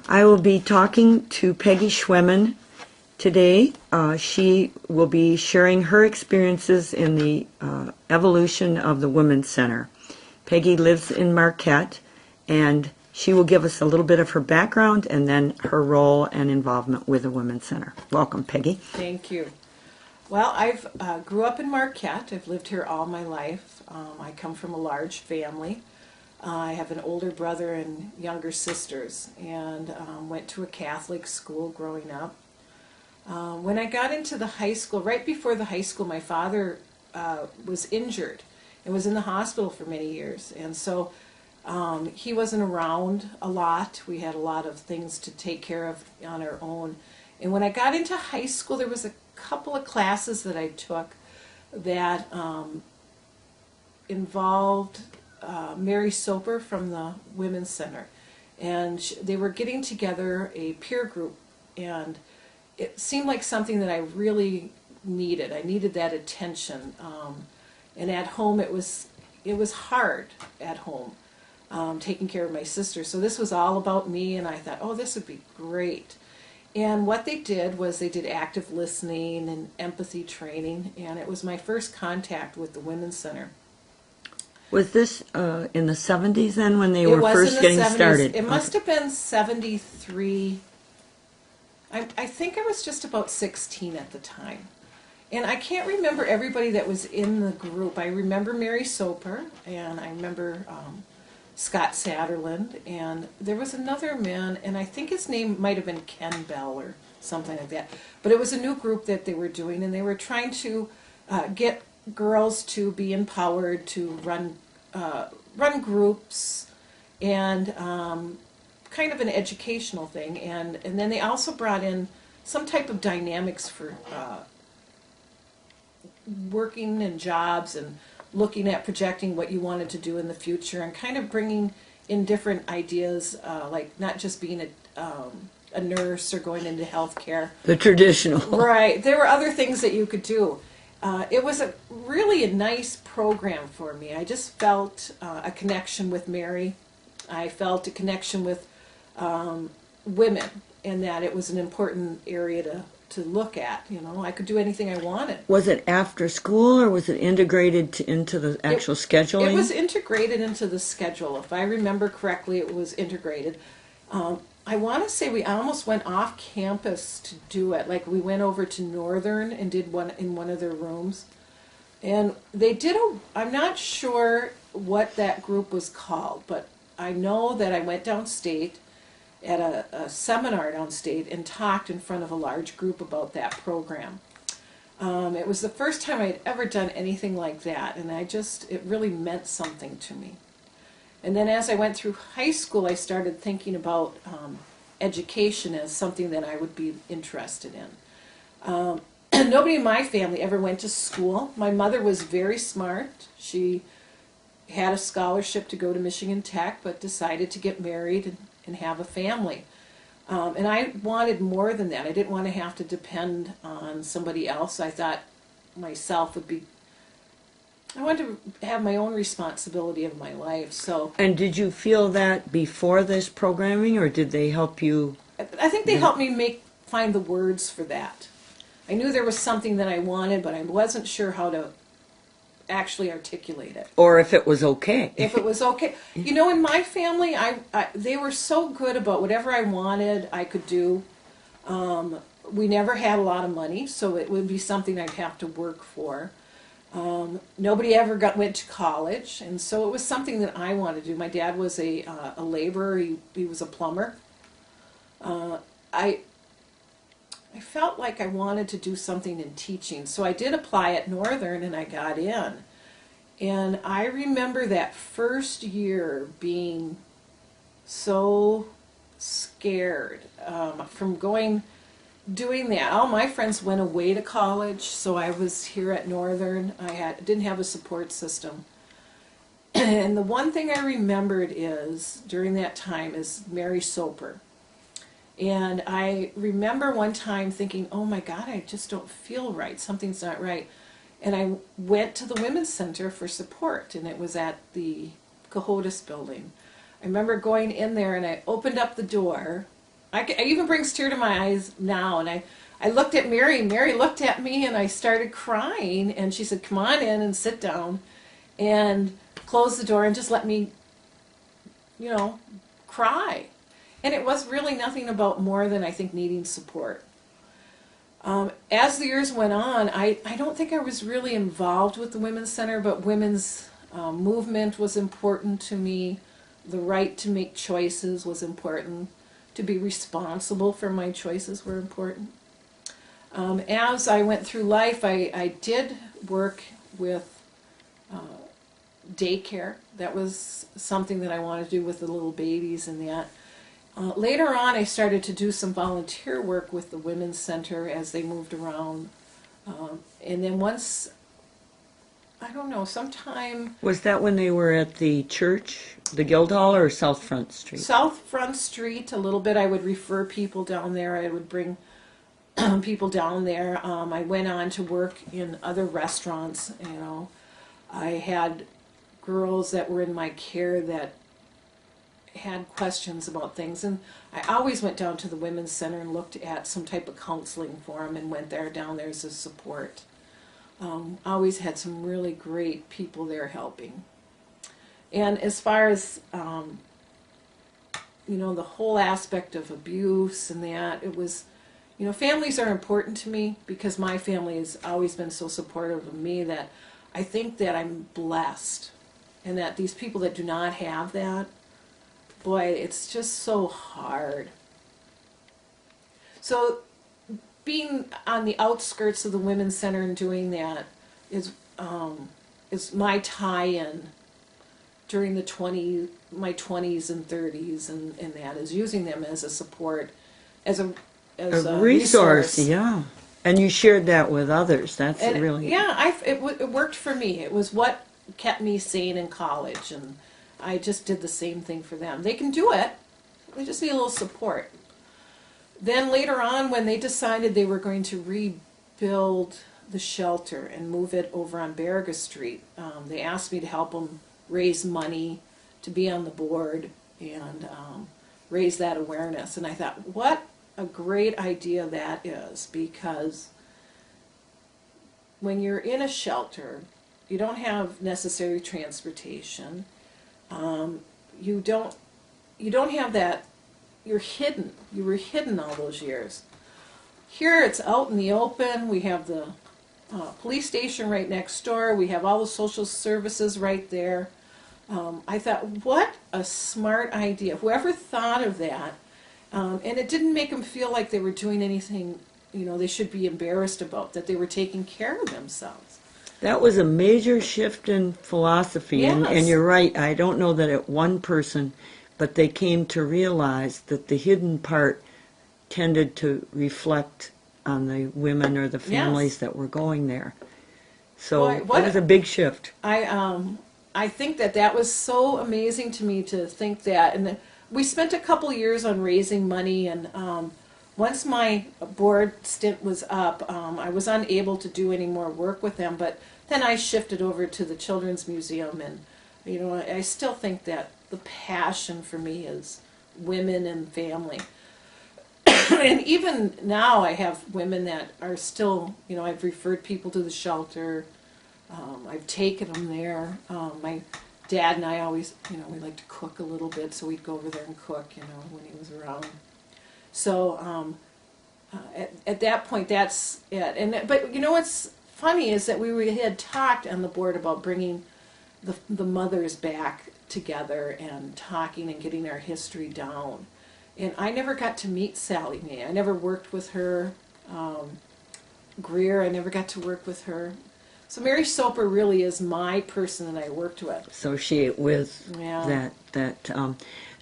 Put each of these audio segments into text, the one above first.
I will be talking to Peggy Schwemin today. She will be sharing her experiences in the evolution of the Women's Center. Peggy lives in Marquette, and she will give us a little bit of her background and then her role and involvement with the Women's Center. Welcome, Peggy. Thank you. Well, I've grew up in Marquette. I've lived here all my life. I come from a large family. I have an older brother and younger sisters, and went to a Catholic school growing up. When I got into the high school, right before the high school, my father was injured and was in the hospital for many years, and so he wasn't around a lot. We had a lot of things to take care of on our own. And when I got into high school, there was a couple of classes that I took that involved Mary Soper from the Women's Center. And they were getting together a peer group, and it seemed like something that I really needed. I needed that attention. And at home, it was hard at home, taking care of my sister. So this was all about me, and I thought, oh, this would be great. And what they did was they did active listening and empathy training, and it was my first contact with the Women's Center. Was this in the 70s then when they were first getting 70s. Started? It must have been 73. I think I was just about 16 at the time. And I can't remember everybody that was in the group. I remember Mary Soper, and I remember Scott Satterland, and there was another man, and I think his name might have been Ken Bell or something like that. But it was a new group that they were doing, and they were trying to get girls to be empowered to run groups, and kind of an educational thing. And then they also brought in some type of dynamics for working in jobs and looking at projecting what you wanted to do in the future, and kind of bringing in different ideas, like not just being a nurse or going into healthcare. The traditional. Right. There were other things that you could do. It was really a nice program for me. I just felt a connection with Mary. I felt a connection with women, and that it was an important area to look at. You know, I could do anything I wanted. Was it after school, or was it integrated into the actual scheduling? It was integrated into the schedule. If I remember correctly, it was integrated. I want to say we almost went off campus to do it. Like, we went over to Northern and did one in one of their rooms. And they did I'm not sure what that group was called, but I know that I went downstate at a seminar downstate and talked in front of a large group about that program. It was the first time I had ever done anything like that, and it really meant something to me. And then as I went through high school, I started thinking about education as something that I would be interested in. Nobody in my family ever went to school. My mother was very smart. She had a scholarship to go to Michigan Tech, but decided to get married and have a family. And I wanted more than that. I didn't want to have to depend on somebody else. I thought I wanted to have my own responsibility of my life. So. And did you feel that before this programming, or did they help you? I think they helped me find the words for that. I knew there was something that I wanted, but I wasn't sure how to actually articulate it. Or if it was okay. If it was okay. You know, in my family, they were so good about whatever I wanted, I could do. We never had a lot of money, so it would be something I'd have to work for. Nobody ever went to college, and so it was something that I wanted to do. My dad was a laborer. He was a plumber. I felt like I wanted to do something in teaching, so I did apply at Northern, and I got in. And I remember that first year being so scared from doing that. All my friends went away to college, so I was here at Northern. Didn't have a support system. And the one thing I remembered during that time is Mary Soper. And I remember one time thinking, oh my God, I just don't feel right. Something's not right. And I went to the Women's Center for support, and it was at the Cohodes building. I remember going in there, and I opened up the door, I even brings tear to my eyes now. And I looked at Mary. Mary looked at me, and I started crying. And she said, "Come on in and sit down," and close the door and just let me, cry. And it was really nothing about more than I think needing support. As the years went on, I don't think I was really involved with the Women's Center, but women's movement was important to me. The right to make choices was important. To be responsible for my choices were important. As I went through life, I did work with daycare. That was something that I wanted to do with the little babies and that. Later on, I started to do some volunteer work with the Women's Center as they moved around. And then once, I don't know, sometime... Was that when they were at the church, the Guildhall, or South Front Street? South Front Street, a little bit. I would refer people down there. I would bring people down there. I went on to work in other restaurants, I had girls that were in my care that had questions about things, and I always went down to the Women's Center and looked at some type of counseling for them and went down there as a support. Always had some really great people there helping. And as far as the whole aspect of abuse and that, it was, families are important to me because my family has always been so supportive of me that I think that I'm blessed, and that these people that do not have that, boy, it's just so hard. So being on the outskirts of the Women's Center and doing that is my tie-in during my 20s and 30s, and that is using them as a support, as a resource. Yeah. And you shared that with others. That's really... Yeah, it worked for me. It was what kept me sane in college, and I just did the same thing for them. They can do it. They just need a little support. Then later on, when they decided they were going to rebuild the shelter and move it over on Baraga Street, they asked me to help them raise money to be on the board and raise that awareness. And I thought, what a great idea that is, because when you're in a shelter, you don't have necessary transportation. You don't have that. You're hidden. You were hidden all those years. Here it's out in the open. We have the police station right next door. We have all the social services right there. I thought, what a smart idea. Whoever thought of that, and it didn't make them feel like they were doing anything, they should be embarrassed about, that they were taking care of themselves. That was a major shift in philosophy, yes. and you're right. I don't know that it one person, but they came to realize that the hidden part tended to reflect on the women or the families yes. that were going there. So Boy, that was a big shift. I think that was so amazing to me to think that, and we spent a couple years on raising money, and once my board stint was up, I was unable to do any more work with them, but then I shifted over to the Children's Museum, and I still think that the passion for me is women and family. And even now I have women that are still, I've referred people to the shelter, I've taken them there. My dad and I always, we like to cook a little bit, so we'd go over there and cook, when he was around. So at that point, that's it. But what's funny is that we had talked on the board about bringing the mothers back together and talking and getting our history down. And I never got to meet Sally Mae. I never worked with her. Greer, I never got to work with her. So Mary Soper really is my person that I worked with. Associate with that.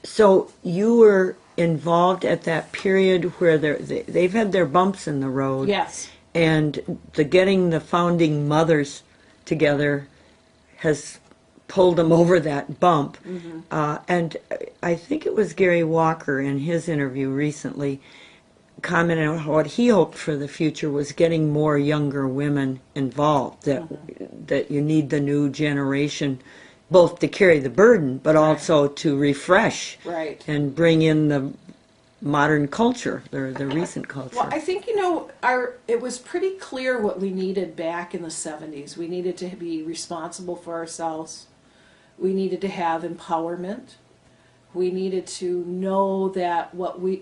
So you were involved at that period where they've had their bumps in the road. Yes. And getting the founding mothers together has pulled them over that bump. Mm-hmm. And I think it was Gary Walker in his interview recently commented on what he hoped for the future was getting more younger women involved, that you need the new generation both to carry the burden but also to refresh right. and bring in modern culture, the recent culture. Well, I think, it was pretty clear what we needed back in the 70s. We needed to be responsible for ourselves. We needed to have empowerment. We needed to know that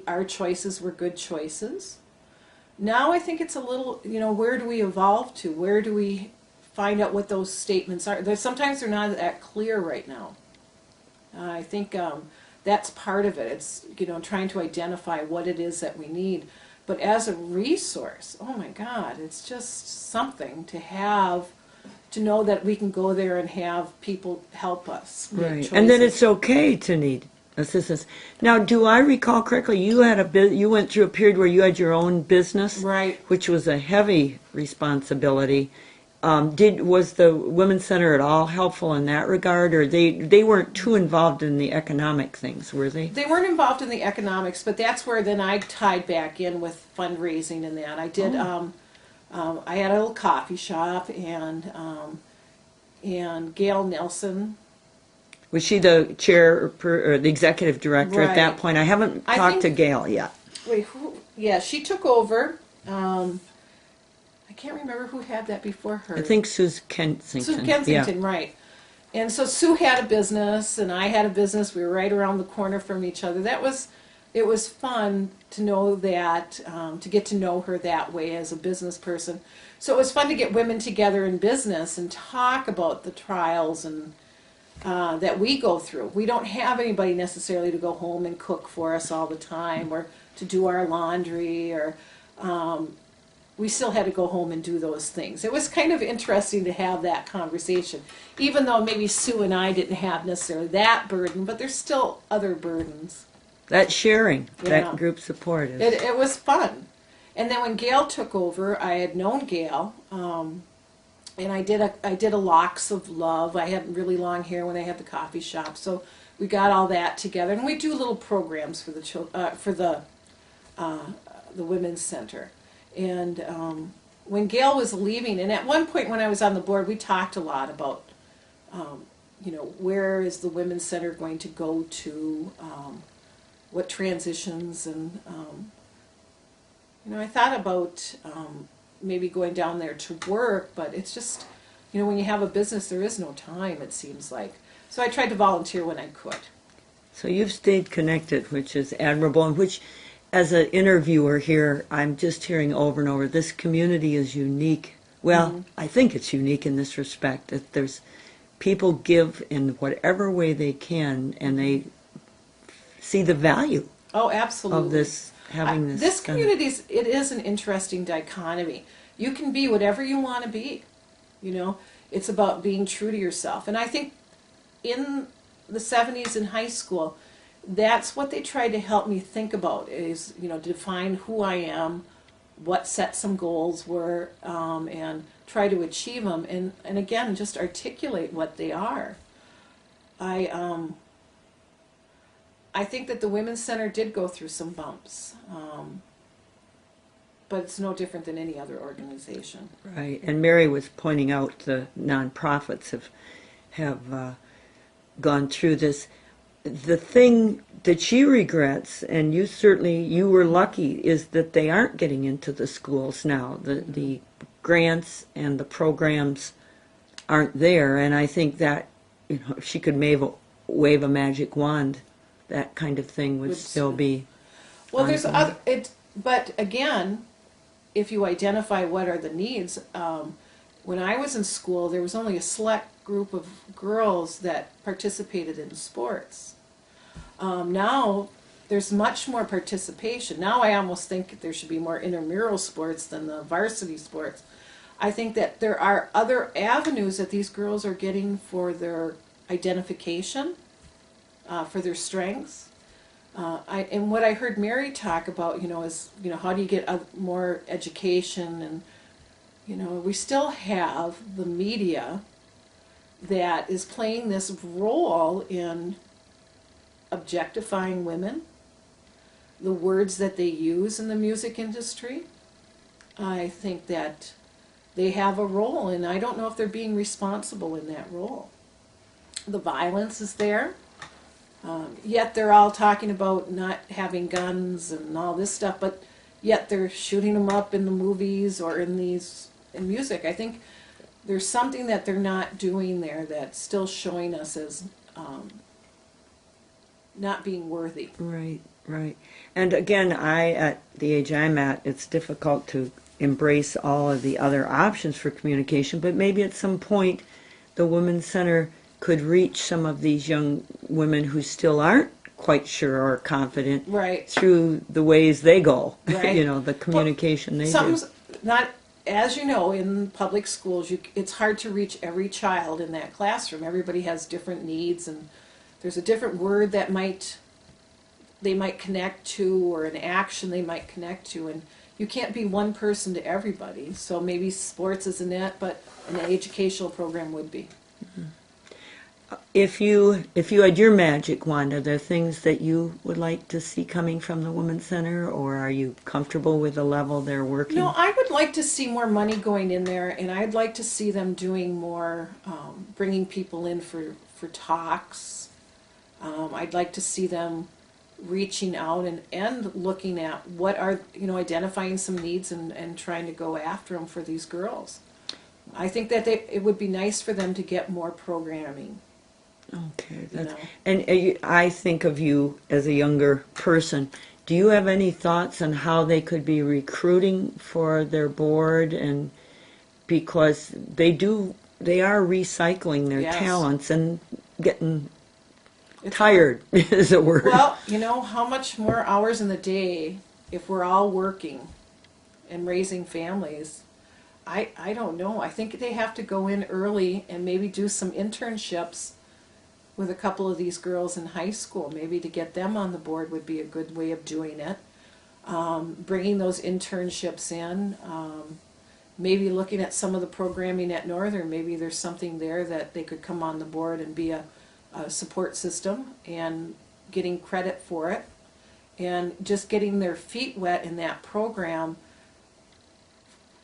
our choices were good choices. Now I think it's a little, where do we evolve to? Where do we find out what those statements are? Sometimes they're not that clear right now. I think that's part of it. It's, trying to identify what it is that we need. But as a resource, oh my God, it's just something to have, to know that we can go there and have people help us make Right, choices. and that it's okay to need assistance. Now, do I recall correctly? You went through a period where you had your own business, Right. which was a heavy responsibility. Was the Women's Center at all helpful in that regard, or they weren't too involved in the economic things, were they? They weren't involved in the economics, but that's where then I tied back in with fundraising and that. I did. I had a little coffee shop, and Gail Nelson. Was she the chair or the executive director at that Right. point? I haven't talked to Gail yet. Wait, who? Yeah, she took over. I can't remember who had that before her. I think Sue Kensington. Sue Kensington, right. And so Sue had a business, and I had a business. We were right around the corner from each other. It was fun to know that, to get to know her that way as a business person. So it was fun to get women together in business and talk about the trials and that we go through. We don't have anybody necessarily to go home and cook for us all the time, or to do our laundry, or we still had to go home and do those things. It was kind of interesting to have that conversation, even though maybe Sue and I didn't have necessarily that burden, but there's still other burdens. That sharing, Yeah. that group support is. It was fun. And then when Gail took over, I had known Gail, and I did a locks of love. I had really long hair when I had the coffee shop, so we got all that together, and we do little programs for the women's center. And when Gail was leaving, and at one point when I was on the board, we talked a lot about, where is the women's center going to go to, what transitions, and I thought about maybe going down there to work, but it's just, when you have a business, there is no time, it seems like. So I tried to volunteer when I could. So you've stayed connected, which is admirable, and which, as an interviewer here, I'm just hearing over and over, this community is unique. Well, I think it's unique in this respect, that there's people give in whatever way they can, and they see the value Oh, absolutely. of this, having this. This community it is an interesting dichotomy. You can be whatever you want to be. It's about being true to yourself. And I think in the 70s in high school, that's what they tried to help me think about, is, define who I am, what set some goals were, and try to achieve them. And again, just articulate what they are. I think that the Women's Center did go through some bumps, but it's no different than any other organization. Right, and Mary was pointing out the nonprofits have gone through this. The thing that she regrets, and you were lucky, is that they aren't getting into the schools now. The grants and the programs aren't there, and I think that if she could wave a magic wand, that kind of thing would still be. Well, there's other. But again, if you identify what are the needs, when I was in school, there was only a select group of girls that participated in sports. Now there's much more participation. Now I almost think there should be more intramural sports than the varsity sports. I think that there are other avenues that these girls are getting for their identification, for their strengths. And what I heard Mary talk about, is, how do you get more education? And, we still have the media that is playing this role in objectifying women, the words that they use in the music industry. I think that they have a role, and I don't know if they're being responsible in that role. The violence is there. Yet they're all talking about not having guns and all this stuff, but yet they're shooting them up in the movies or in music. I think there's something that they're not doing there that's still showing us as not being worthy. Right, right. And again, at the age I'm at, it's difficult to embrace all of the other options for communication, but maybe at some point the Women's Center could reach some of these young women who still aren't quite sure or confident Right. through the ways they go, Right. the communication they do. Something's not, as you know, in public schools, it's hard to reach every child in that classroom. Everybody has different needs, and there's a different word that they might connect to, or an action they might connect to, and you can't be one person to everybody. So maybe sports isn't it, but an educational program would be. If you had your magic wand, are there things that you would like to see coming from the Women's Center, or are you comfortable with the level they're working? No, I would like to see more money going in there, and I'd like to see them doing more, bringing people in for talks. I'd like to see them reaching out and looking at what are, identifying some needs and trying to go after them for these girls. I think that it would be nice for them to get more programming. Okay, know. and I think of you as a younger person. Do you have any thoughts on how they could be recruiting for their board? And because they are recycling their Yes. talents and getting tired, is a word. Well, how much more hours in the day if we're all working and raising families? I don't know. I think they have to go in early and maybe do some internships with a couple of these girls in high school. Maybe to get them on the board would be a good way of doing it. Bringing those internships in, maybe looking at some of the programming at Northern. Maybe there's something there that they could come on the board and be a support system, and getting credit for it, and just getting their feet wet in that program.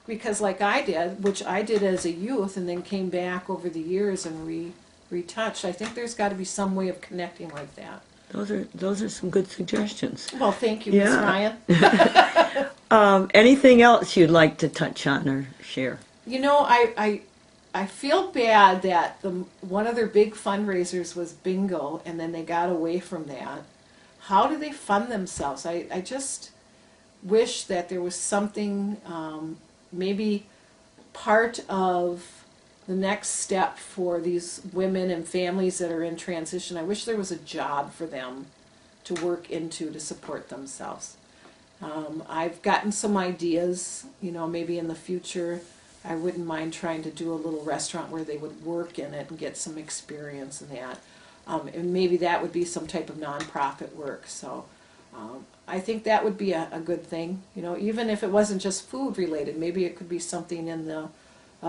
Because like I did, which I did as a youth and then came back over the years and retouched, I think there's got to be some way of connecting like that. Those are some good suggestions. Well, thank you, Ms. Yeah. Ryan. Anything else you'd like to touch on or share? I feel bad that one of their big fundraisers was bingo, and then they got away from that. How do they fund themselves? I just wish that there was something, maybe part of the next step for these women and families that are in transition. I wish there was a job for them to work into to support themselves. I've gotten some ideas, maybe in the future I wouldn't mind trying to do a little restaurant where they would work in it and get some experience in that. And maybe that would be some type of nonprofit work. So I think that would be a good thing. Even if it wasn't just food related, maybe it could be something in the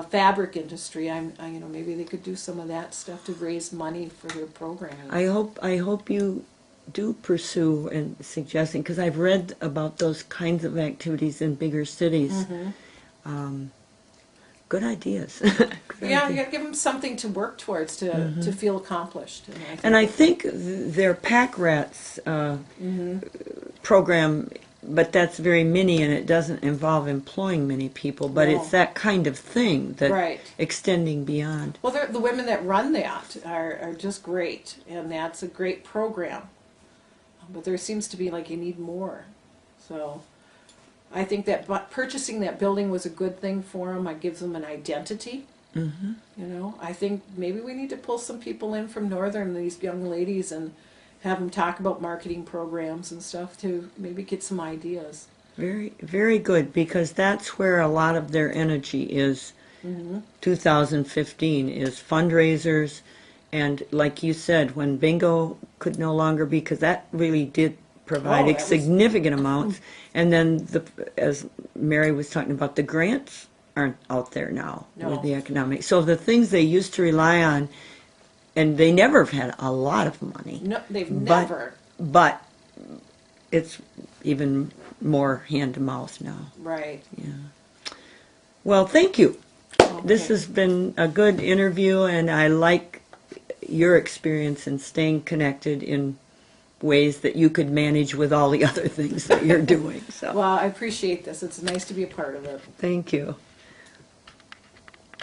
fabric industry. Maybe they could do some of that stuff to raise money for their program. I hope you do pursue and suggesting, because I've read about those kinds of activities in bigger cities. Mm-hmm. Good ideas. You got to give them something to work towards to feel accomplished. And I think their Pack Rats program, but that's very mini and it doesn't involve employing many people, but No. it's that kind of thing that Right. extending beyond. Well, the women that run that are just great, and that's a great program. But there seems to be like you need more. So I think that purchasing that building was a good thing for them. It gives them an identity. Mm-hmm. I think maybe we need to pull some people in from Northern, these young ladies, and have them talk about marketing programs and stuff to maybe get some ideas. Very, very good, because that's where a lot of their energy is. 2015 is fundraisers, and like you said, when bingo could no longer be, because that really did provide that was- significant amounts, and then as Mary was talking about, the grants aren't out there now No. with the economic. So the things they used to rely on, and they never have had a lot of money. No, they've But- never. But it's even more hand to mouth now. Right. Yeah. Well, thank you. This Okay. has been a good interview, and I like your experience in staying connected in ways that you could manage with all the other things that you're doing. So Well, I appreciate this. It's nice to be a part of it. thank you.